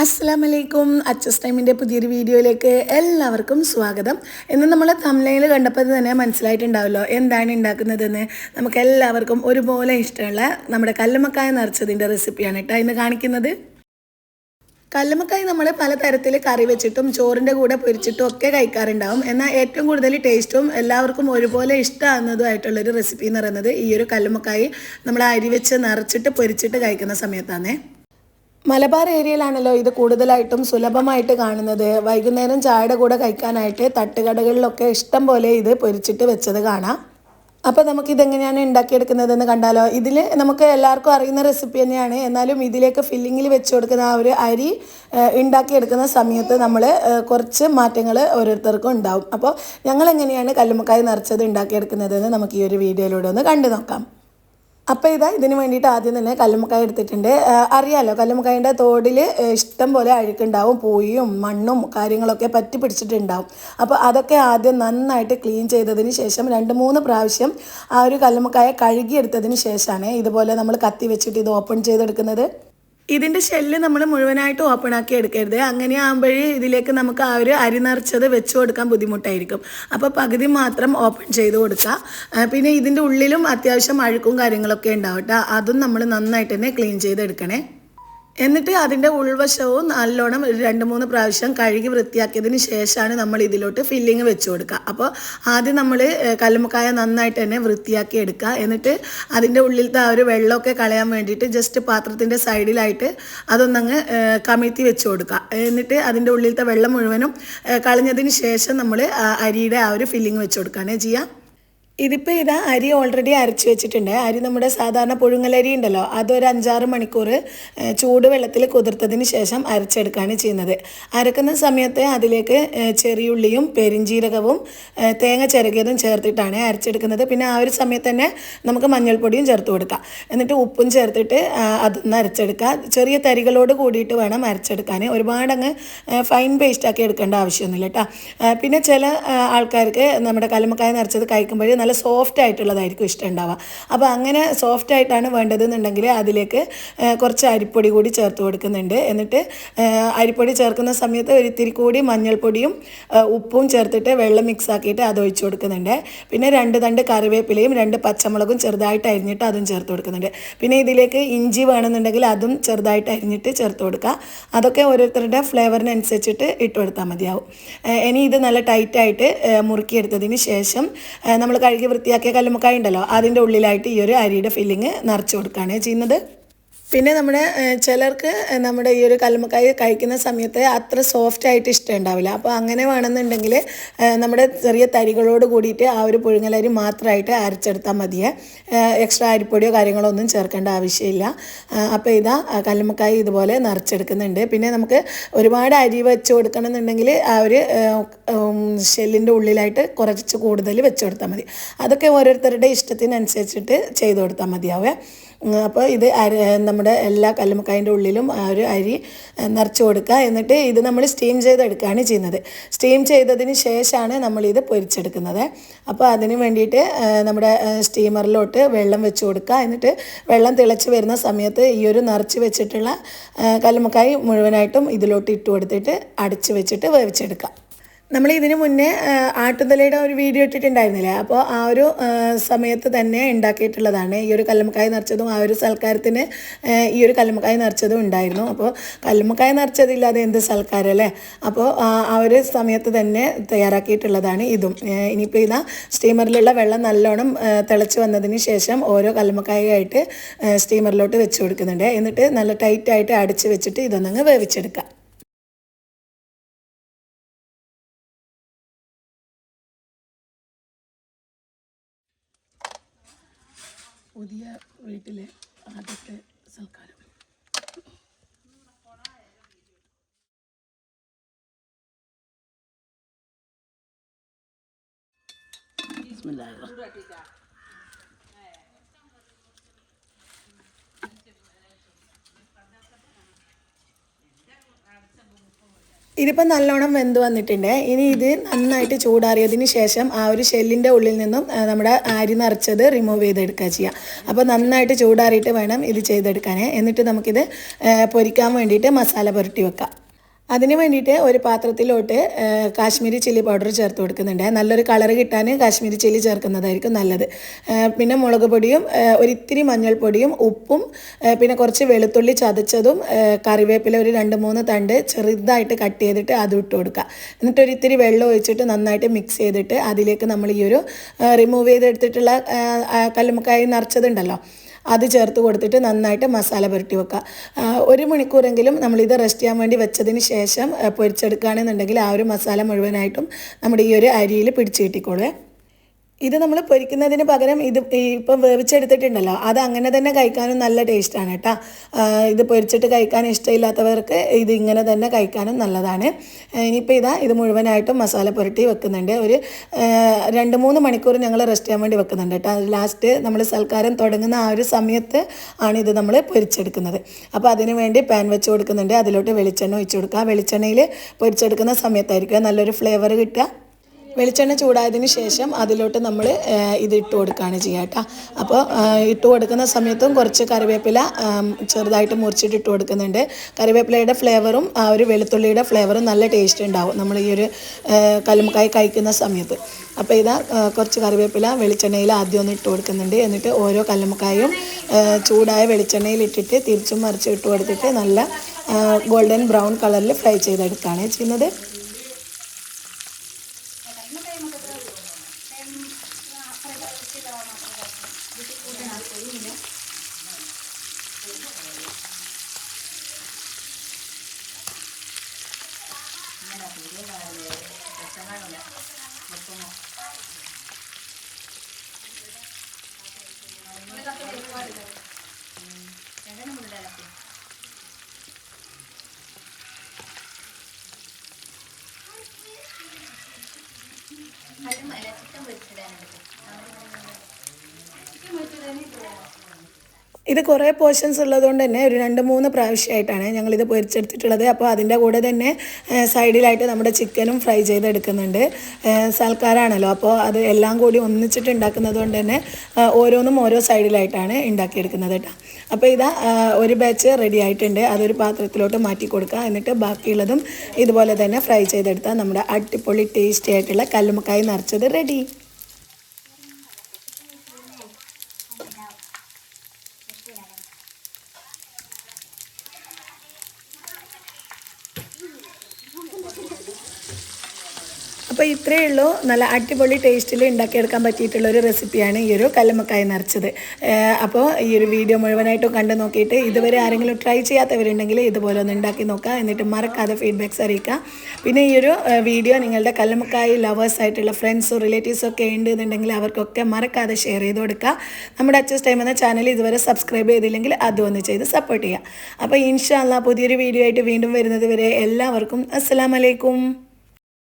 അസ്സലാമലൈക്കും. അച്ചസ് ടൈമിൻ്റെ പുതിയൊരു വീഡിയോയിലേക്ക് എല്ലാവർക്കും സ്വാഗതം. ഇന്ന് നമ്മൾ തംബ്നെയിൽ കണ്ടപ്പോൾ തന്നെ മനസ്സിലായിട്ടുണ്ടാവല്ലോ എന്താണ് ഉണ്ടാക്കുന്നതെന്ന്. നമുക്ക് എല്ലാവർക്കും ഒരുപോലെ ഇഷ്ടമുള്ള നമ്മുടെ കല്ലുമ്മക്കായ നിറച്ചതിൻ്റെ റെസിപ്പിയാണ് കേട്ടോ ഇന്ന് കാണിക്കുന്നത്. കല്ലുമ്മക്കായ നമ്മൾ പലതരത്തിൽ കറി വെച്ചിട്ടും ചോറിൻ്റെ കൂടെ പൊരിച്ചിട്ടും ഒക്കെ കഴിക്കാറുണ്ടാവും. എന്നാൽ ഏറ്റവും കൂടുതൽ ടേസ്റ്റും എല്ലാവർക്കും ഒരുപോലെ ഇഷ്ടമാകുന്നതുമായിട്ടുള്ളൊരു റെസിപ്പി എന്ന് പറയുന്നത് ഈ ഒരു കല്ലുമ്മക്കായ നമ്മൾ അരി വെച്ച് നിറച്ചിട്ട് പൊരിച്ചിട്ട് കഴിക്കുന്ന സമയത്താണ്. മലബാർ ഏരിയയിലാണല്ലോ ഇത് കൂടുതലായിട്ടും സുലഭമായിട്ട് കാണുന്നത്. വൈകുന്നേരം ചായയുടെ കൂടെ കഴിക്കാനായിട്ട് തട്ടുകടകളിലൊക്കെ ഇഷ്ടം പോലെ ഇത് പൊരിച്ചിട്ട് വെച്ചത് കാണാം. അപ്പോൾ നമുക്കിതെങ്ങനെയാണ് ഉണ്ടാക്കിയെടുക്കുന്നതെന്ന് കണ്ടാലോ. ഇതിൽ നമുക്ക് എല്ലാവർക്കും അറിയുന്ന റെസിപ്പി തന്നെയാണ്. എന്നാലും ഇതിലേക്ക് ഫില്ലിങ്ങിൽ വെച്ച് കൊടുക്കുന്ന ആ ഒരു അരി ഉണ്ടാക്കിയെടുക്കുന്ന സമയത്ത് നമ്മൾ കുറച്ച് മാറ്റങ്ങൾ ഓരോരുത്തർക്കും ഉണ്ടാവും. അപ്പോൾ ഞങ്ങൾ എങ്ങനെയാണ് കല്ലുമ്മക്കായ നിറച്ചത് ഉണ്ടാക്കിയെടുക്കുന്നതെന്ന് നമുക്ക് ഈ ഒരു വീഡിയോയിലൂടെ ഒന്ന് കണ്ടു നോക്കാം. അപ്പോൾ ഇതിന് വേണ്ടിയിട്ട് ആദ്യം തന്നെ കല്ലുമ്മക്കായ എടുത്തിട്ടുണ്ട്. അറിയാമല്ലോ, കല്ലുമ്മക്കായൻ്റെ തോടിൽ ഇഷ്ടം പോലെ അഴുക്കുണ്ടാവും, പൂയും മണ്ണും കാര്യങ്ങളൊക്കെ പറ്റി പിടിച്ചിട്ടുണ്ടാവും. അപ്പോൾ അതൊക്കെ ആദ്യം നന്നായിട്ട് ക്ലീൻ ചെയ്തതിന് ശേഷം 2-3 പ്രാവശ്യം ആ ഒരു കല്ലുമ്മക്കായ കഴുകിയെടുത്തതിന് ശേഷമാണ് ഇതുപോലെ നമ്മൾ കത്തി വെച്ചിട്ട് ഇത് ഓപ്പൺ ചെയ്തെടുക്കുന്നത്. ഇതിൻ്റെ ഷെല്ല് നമ്മൾ മുഴുവനായിട്ട് ഓപ്പൺ ആക്കി എടുക്കരുത്. അങ്ങനെ ആകുമ്പോഴേ ഇതിലേക്ക് നമുക്ക് ആ ഒരു അരി നിറച്ചത് വെച്ച് കൊടുക്കാൻ ബുദ്ധിമുട്ടായിരിക്കും. അപ്പോൾ പകുതി മാത്രം ഓപ്പൺ ചെയ്ത് കൊടുക്കുക. പിന്നെ ഇതിൻ്റെ ഉള്ളിലും അത്യാവശ്യം അഴുക്കും കാര്യങ്ങളൊക്കെ ഉണ്ടാവും കേട്ടോ. അതും നമ്മൾ നന്നായിട്ട് തന്നെ ക്ലീൻ ചെയ്തെടുക്കണേ. എന്നിട്ട് അതിൻ്റെ ഉൾവശവും നല്ലോണം 2-3 പ്രാവശ്യം കഴുകി വൃത്തിയാക്കിയതിന് ശേഷമാണ് നമ്മൾ ഇതിലോട്ട് ഫില്ലിങ് വെച്ച് കൊടുക്കുക. അപ്പോൾ ആദ്യം നമ്മൾ കല്ലുമ്മക്കായ നന്നായിട്ട് തന്നെ വൃത്തിയാക്കി എടുക്കുക. എന്നിട്ട് അതിൻ്റെ ഉള്ളിലത്തെ ആ ഒരു വെള്ളമൊക്കെ കളയാൻ വേണ്ടിയിട്ട് ജസ്റ്റ് പാത്രത്തിൻ്റെ സൈഡിലായിട്ട് അതൊന്നങ്ങ് കമിഴ്ത്തി വെച്ച് കൊടുക്കുക. എന്നിട്ട് അതിൻ്റെ ഉള്ളിലത്തെ വെള്ളം മുഴുവനും കളഞ്ഞതിന് ശേഷം നമ്മൾ അരിയുടെ ആ ഒരു ഫില്ലിങ് വെച്ച് കൊടുക്കുകയാണ് ചെയ്യുക. ഇതിപ്പോൾ അരി ഓൾറെഡി അരച്ച് വെച്ചിട്ടുണ്ട്. അരി നമ്മുടെ സാധാരണ പുഴുങ്ങലരി ഉണ്ടല്ലോ, അതൊരു 5-6 മണിക്കൂർ ചൂടുവെള്ളത്തിൽ കുതിർത്തതിന് ശേഷം അരച്ചെടുക്കുകയാണ് ചെയ്യുന്നത്. അരക്കുന്ന സമയത്ത് അതിലേക്ക് ചെറിയുള്ളിയും പെരിഞ്ജീരകവും തേങ്ങ ചിരകിയതും ചേർത്തിട്ടാണ് അരച്ചെടുക്കുന്നത്. പിന്നെ ആ ഒരു സമയത്ത് തന്നെ നമുക്ക് മഞ്ഞൾപ്പൊടിയും ചേർത്ത് കൊടുക്കാം. എന്നിട്ട് ഉപ്പും ചേർത്തിട്ട് അതൊന്ന് അരച്ചെടുക്കുക. ചെറിയ തരികളോട് കൂടിയിട്ട് വേണം അരച്ചെടുക്കാൻ. ഒരുപാടങ്ങ് ഫൈൻ പേസ്റ്റാക്കി എടുക്കേണ്ട ആവശ്യമൊന്നുമില്ല കേട്ടോ. പിന്നെ ചില ആൾക്കാർക്ക് നമ്മുടെ കല്ലുമ്മക്കായ നിറച്ചത് കഴിക്കുമ്പോൾ നല്ല സോഫ്റ്റ് ആയിട്ടുള്ളതായിരിക്കും ഇഷ്ടം ഉണ്ടാവുക. അപ്പോൾ അങ്ങനെ സോഫ്റ്റ് ആയിട്ടാണ് വേണ്ടതെന്നുണ്ടെങ്കിൽ അതിലേക്ക് കുറച്ച് അരിപ്പൊടി കൂടി ചേർത്ത് കൊടുക്കുന്നുണ്ട്. എന്നിട്ട് അരിപ്പൊടി ചേർക്കുന്ന സമയത്ത് ഒരിത്തിരി കൂടി മഞ്ഞൾപ്പൊടിയും ഉപ്പും ചേർത്തിട്ട് വെള്ളം മിക്സ് ആക്കിയിട്ട് അത് ഒഴിച്ച് കൊടുക്കുന്നുണ്ട്. പിന്നെ 2 തണ്ട് കറിവേപ്പിലയും 2 പച്ചമുളകും ചെറുതായിട്ട് അരിഞ്ഞിട്ട് അതും ചേർത്ത് കൊടുക്കുന്നുണ്ട്. പിന്നെ ഇതിലേക്ക് ഇഞ്ചി വേണമെന്നുണ്ടെങ്കിൽ അതും ചെറുതായിട്ട് അരിഞ്ഞിട്ട് ചേർത്ത് കൊടുക്കുക. അതൊക്കെ ഓരോരുത്തരുടെ ഫ്ലേവറിനനുസരിച്ചിട്ട് ഇട്ട് കൊടുത്താൽ മതിയാവും. ഇനി ഇത് നല്ല ടൈറ്റായിട്ട് മുറുക്കിയെടുത്തതിന് ശേഷം നമ്മൾ കഴുകി വൃത്തിയാക്കിയ കല്ലുമ്മക്കായ ഉണ്ടല്ലോ, അതിൻ്റെ ഉള്ളിലായിട്ട് ഈ ഒരു അരിയുടെ ഫില്ലിങ് നിറച്ച് കൊടുക്കുകയാണ് ചെയ്യുന്നത്. പിന്നെ ചിലർക്ക് നമ്മുടെ ഈ ഒരു കല്ലുമ്മക്കായ കഴിക്കുന്ന സമയത്ത് അത്ര സോഫ്റ്റ് ആയിട്ട് ഇഷ്ടം ഉണ്ടാവില്ല. അപ്പോൾ അങ്ങനെ വേണമെന്നുണ്ടെങ്കിൽ നമ്മുടെ ചെറിയ തരികളോട് കൂടിയിട്ട് ആ ഒരു പുഴുങ്ങലരി മാത്രമായിട്ട് അരച്ചെടുത്താൽ മതിയേ. എക്സ്ട്രാ അരിപ്പൊടിയോ കാര്യങ്ങളോ ഒന്നും ചേർക്കേണ്ട ആവശ്യമില്ല. അപ്പോൾ കല്ലുമ്മക്കായ ഇതുപോലെ നിറച്ചെടുക്കുന്നുണ്ട്. പിന്നെ നമുക്ക് ഒരുപാട് അരി വെച്ച് കൊടുക്കണമെന്നുണ്ടെങ്കിൽ ആ ഒരു ഷെല്ലിൻ്റെ ഉള്ളിലായിട്ട് കുറച്ച് കൂടുതൽ വെച്ച് കൊടുത്താൽ മതി. അതൊക്കെ ഓരോരുത്തരുടെ ഇഷ്ടത്തിനനുസരിച്ചിട്ട് ചെയ്ത് കൊടുത്താൽ മതിയാവേ. അപ്പോൾ നമ്മുടെ എല്ലാ കല്ലുമ്മക്കായൻ്റെ ഉള്ളിലും ആ ഒരു അരി നിറച്ച് കൊടുക്കുക. എന്നിട്ട് ഇത് നമ്മൾ സ്റ്റീം ചെയ്തെടുക്കുകയാണ് ചെയ്യുന്നത്. സ്റ്റീം ചെയ്തതിന് ശേഷമാണ് നമ്മളിത് പൊരിച്ചെടുക്കുന്നത്. അപ്പോൾ അതിന് വേണ്ടിയിട്ട് നമ്മുടെ സ്റ്റീമറിലോട്ട് വെള്ളം വെച്ച് കൊടുക്കുക. എന്നിട്ട് വെള്ളം തിളച്ച് വരുന്ന സമയത്ത് ഈ ഒരു നിറച്ച് വെച്ചിട്ടുള്ള കല്ലുമ്മക്കായ മുഴുവനായിട്ടും ഇതിലോട്ട് ഇട്ട് കൊടുത്തിട്ട് അടച്ച് വെച്ചിട്ട് വേവിച്ചെടുക്കുക. നമ്മൾ ഇതിന് മുന്നേ ആട്ടുതലയുടെ ഒരു വീഡിയോ ഇട്ടിട്ടുണ്ടായിരുന്നില്ലേ, അപ്പോൾ ആ ഒരു സമയത്ത് തന്നെ ഉണ്ടാക്കിയിട്ടുള്ളതാണ്. ഈ ഒരു കല്ലുമ്മക്കായ നിറച്ചതും ആ ഒരു സൽക്കാരത്തിന് ഈ ഒരു കല്ലുമ്മക്കായ നിറച്ചതും ഉണ്ടായിരുന്നു. അപ്പോൾ കല്ലുമ്മക്കായ നിറച്ചതില്ലാതെ എന്ത് സൽക്കാരല്ലേ. അപ്പോൾ ആ ഒരു സമയത്ത് തന്നെ തയ്യാറാക്കിയിട്ടുള്ളതാണ് ഇതും. ഇനിയിപ്പോൾ സ്റ്റീമറിലുള്ള വെള്ളം നല്ലോണം തിളച്ച് വന്നതിന് ശേഷം ഓരോ കല്ലുമ്മക്കായായിട്ട് സ്റ്റീമറിലോട്ട് വെച്ച് കൊടുക്കുന്നുണ്ട്. എന്നിട്ട് നല്ല ടൈറ്റായിട്ട് അടച്ച് വെച്ചിട്ട് ഇതൊന്നങ്ങ് വേവിച്ചെടുക്കുക. പുതിയ വീട്ടിലെ ആദ്യത്തെ സൽക്കാരം. ഇതിപ്പോൾ നല്ലോണം വെന്ത് വന്നിട്ടുണ്ട്. ഇനി ഇത് നന്നായിട്ട് ചൂടാറിയതിന് ശേഷം ആ ഒരു ഷെല്ലിൻ്റെ ഉള്ളിൽ നിന്നും നമ്മുടെ അരി നിറച്ചത് റിമൂവ് ചെയ്തെടുക്കുക ചെയ്യുക. അപ്പോൾ നന്നായിട്ട് ചൂടാറിയിട്ട് വേണം ഇത് ചെയ്തെടുക്കാൻ. എന്നിട്ട് നമുക്കിത് പൊരിക്കാൻ വേണ്ടിയിട്ട് മസാല പുരട്ടി വെക്കാം. അതിന് വേണ്ടിയിട്ട് ഒരു പാത്രത്തിലോട്ട് കാശ്മീരി ചില്ലി പൗഡർ ചേർത്ത് കൊടുക്കുന്നുണ്ട്. നല്ലൊരു കളർ കിട്ടാൻ കാശ്മീരി ചില്ലി ചേർക്കുന്നതായിരിക്കും നല്ലത്. പിന്നെ മുളക് പൊടിയും ഒരിത്തിരി മഞ്ഞൾപ്പൊടിയും ഉപ്പും പിന്നെ കുറച്ച് വെളുത്തുള്ളി ചതച്ചതും കറിവേപ്പില ഒരു 2-3 തണ്ട് ചെറുതായിട്ട് കട്ട് ചെയ്തിട്ട് അതും ഇട്ട് കൊടുക്കുക. എന്നിട്ട് ഒരിത്തിരി വെള്ളം ഒഴിച്ചിട്ട് നന്നായിട്ട് മിക്സ് ചെയ്തിട്ട് അതിലേക്ക് നമ്മൾ ഈ ഒരു റിമൂവ് ചെയ്തെടുത്തിട്ടുള്ള കല്ലുമ്മക്കായ നിറച്ചതുണ്ടല്ലോ അത് ചേർത്ത് കൊടുത്തിട്ട് നന്നായിട്ട് മസാല പുരട്ടി വെക്കുക. 1 മണിക്കൂറെങ്കിലും നമ്മളിത് റെസ്റ്റ് ചെയ്യാൻ വേണ്ടി വെച്ചതിന് ശേഷം പൊരിച്ചെടുക്കുകയാണെന്നുണ്ടെങ്കിൽ ആ ഒരു മസാല മുഴുവനായിട്ടും നമ്മുടെ ഈ ഒരു അരിയിൽ പിടിച്ച് കിട്ടിക്കോളൂ. ഇത് നമ്മൾ പൊരിക്കുന്നതിന് പകരം ഇത് ഇപ്പം വേവിച്ചെടുത്തിട്ടുണ്ടല്ലോ അത് അങ്ങനെ തന്നെ കഴിക്കാനും നല്ല ടേസ്റ്റാണ് കേട്ടോ. ഇത് പൊരിച്ചിട്ട് കഴിക്കാൻ ഇഷ്ടമില്ലാത്തവർക്ക് ഇത് ഇങ്ങനെ തന്നെ കഴിക്കാനും നല്ലതാണ്. ഇനിയിപ്പോൾ ഇത് മുഴുവനായിട്ടും മസാല പുരട്ടി വെക്കുന്നുണ്ട്. ഒരു 2-3 മണിക്കൂർ ഞങ്ങൾ റെസ്റ്റ് ചെയ്യാൻ വേണ്ടി വെക്കുന്നുണ്ട് കേട്ടോ. ലാസ്റ്റ് നമ്മൾ സൽക്കാരം തുടങ്ങുന്ന ആ ഒരു സമയത്ത് ആണ് ഇത് നമ്മൾ പൊരിച്ചെടുക്കുന്നത്. അപ്പോൾ അതിന് വേണ്ടി പാൻ വെച്ച് കൊടുക്കുന്നുണ്ട്. അതിലോട്ട് വെളിച്ചെണ്ണ ഒഴിച്ച് കൊടുക്കുക. വെളിച്ചെണ്ണയിൽ പൊരിച്ചെടുക്കുന്ന സമയത്തായിരിക്കും നല്ലൊരു ഫ്ലേവർ കിട്ടുക. വെളിച്ചെണ്ണ ചൂടായതിന് ശേഷം അതിലോട്ട് നമ്മൾ ഇത് ഇട്ട് കൊടുക്കുകയാണ് ചെയ്യുക കേട്ടോ. അപ്പോൾ ഇട്ട് കൊടുക്കുന്ന സമയത്തും കുറച്ച് കറിവേപ്പില ചെറുതായിട്ട് മുറിച്ചിട്ട് ഇട്ട് കൊടുക്കുന്നുണ്ട്. കറിവേപ്പിലയുടെ ഫ്ലേവറും ആ ഒരു വെളുത്തുള്ളിയുടെ ഫ്ലേവറും നല്ല ടേസ്റ്റ് ഉണ്ടാവും നമ്മൾ ഈ ഒരു കല്ലുമ്മക്കായ കഴിക്കുന്ന സമയത്ത്. അപ്പോൾ കുറച്ച് കറിവേപ്പില വെളിച്ചെണ്ണയിൽ ആദ്യം ഒന്ന് ഇട്ട് കൊടുക്കുന്നുണ്ട്. എന്നിട്ട് ഓരോ കല്ലുമ്മക്കായും ചൂടായ വെളിച്ചെണ്ണയിൽ ഇട്ടിട്ട് തിരിച്ചും മറിച്ചും ഇട്ട് കൊടുത്തിട്ട് നല്ല ഗോൾഡൻ ബ്രൗൺ കളറിൽ ഫ്രൈ ചെയ്തെടുക്കുകയാണ് ചെയ്യുന്നത്. ഇത് കുറേ പോർഷൻസ് ഉള്ളതുകൊണ്ട് തന്നെ ഒരു 2-3 പ്രാവശ്യമായിട്ടാണ് ഞങ്ങളിത് പൊരിച്ചെടുത്തിട്ടുള്ളത്. അപ്പോൾ അതിൻ്റെ കൂടെ തന്നെ സൈഡിലായിട്ട് നമ്മുടെ ചിക്കനും ഫ്രൈ ചെയ്തെടുക്കുന്നുണ്ട്. സൽക്കാരാണല്ലോ, അപ്പോൾ അത് എല്ലാം കൂടി ഒന്നിച്ചിട്ട് ഉണ്ടാക്കുന്നത് കൊണ്ട് തന്നെ ഓരോന്നും ഓരോ സൈഡിലായിട്ടാണ് ഉണ്ടാക്കിയെടുക്കുന്നത് കേട്ടോ. അപ്പോൾ ഒരു ബാച്ച് റെഡി ആയിട്ടുണ്ട്. അതൊരു പാത്രത്തിലോട്ട് മാറ്റി കൊടുക്കുക. എന്നിട്ട് ബാക്കിയുള്ളതും ഇതുപോലെ തന്നെ ഫ്രൈ ചെയ്തെടുത്താൽ നമ്മുടെ അടിപൊളി ടേസ്റ്റി ആയിട്ടുള്ള കല്ലുമ്മക്കായ നിറച്ചത് റെഡി. അപ്പോൾ ഇത്രയേ ഉള്ളൂ. നല്ല അടിപൊളി ടേസ്റ്റിൽ ഉണ്ടാക്കിയെടുക്കാൻ പറ്റിയിട്ടുള്ളൊരു റെസിപ്പിയാണ് ഈ ഒരു കല്ലുമ്മക്കായ നിറച്ചത്. അപ്പോൾ ഈ ഒരു വീഡിയോ മുഴുവനായിട്ടും കണ്ടു നോക്കിയിട്ട് ഇതുവരെ ആരെങ്കിലും ട്രൈ ചെയ്യാത്തവരുണ്ടെങ്കിൽ ഇതുപോലെ ഒന്ന് ഉണ്ടാക്കി നോക്കുക. എന്നിട്ട് മറക്കാതെ ഫീഡ്ബാക്ക്സ് അറിയിക്കുക. പിന്നെ ഈ ഒരു വീഡിയോ നിങ്ങളുടെ കല്ലുമ്മക്കായ ലവേഴ്സ് ആയിട്ടുള്ള ഫ്രണ്ട്സോ റിലേറ്റീവ്സോ ഒക്കെ ഉണ്ടെന്നുണ്ടെങ്കിൽ അവർക്കൊക്കെ മറക്കാതെ ഷെയർ ചെയ്ത് കൊടുക്കുക. നമ്മുടെ അച്ചസ് ടൈം എന്ന ചാനൽ ഇതുവരെ സബ്സ്ക്രൈബ് ചെയ്തില്ലെങ്കിൽ അതും ഒന്ന് ചെയ്ത് സപ്പോർട്ട് ചെയ്യുക. അപ്പോൾ ഇൻഷാ അല്ലാഹ് പുതിയൊരു വീഡിയോ ആയിട്ട് വീണ്ടും വരുന്നത് വരെ എല്ലാവർക്കും അസ്സലാമു അലൈക്കും.